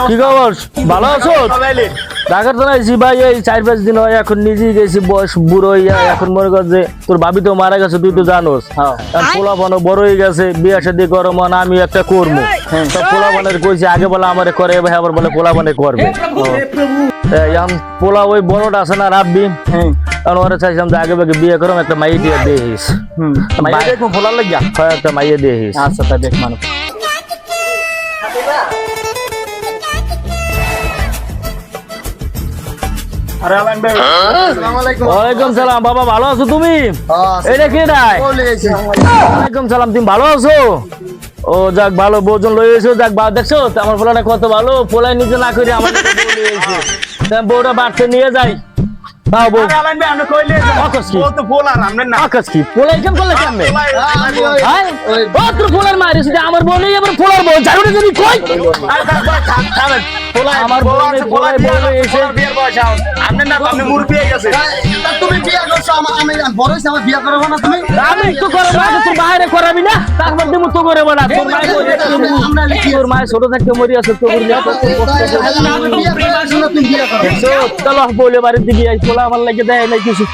কি খবর ভালো আছো ঢাকার তো নাইছি ভাই এই 4-5 দিন হয় এখন নিজেই গেছি বয়স বুড়ো হইয়া এখন মনে কর যে তোর ভাবি তো মারা গেছে তুই তো জানোস পোলা বানো বড় হয়ে গেছে বিয়া শাদী করো মানে আমি একটা করবো সব পোলা বানের কইছি আগে বলে আমারে করে ভাই আবার বলে পোলা বানে করবে এখন পোলা ওই বড়টা আছে না রাব্বি কারণ ওরা চাইছিলাম যে আগে ভাগে বিয়ে করো একটা মাইয়ে দিয়ে দিস মাইয়ে দেখবো ভোলার লাগিয়া একটা মাইয়ে দিস আচ্ছা তাই দেখ মানুষ ওয়ালাইকুম সালাম বাবা ভালো আছো তুমি এটা কে নাই ওয়ালাইকুম সালাম তুমি ভালো আছো ও যাক ভালো ভোজন লই এসো যাক দেখছো আমার পোলাটা কত ভালো পোলাই নিজে না করে আমার বউটা বাড়তে নিয়ে যাই আমার বোন এবার ফোলার বউ জানি যদি কই আমার বাইরে করাবি না তারপর দেবো তো করে বলা তোর মায়ের ছোট থাকতে মরি আছে চলো বলে বাড়ির দিকে পোলা আমার লাগে দেয় নাই কিছু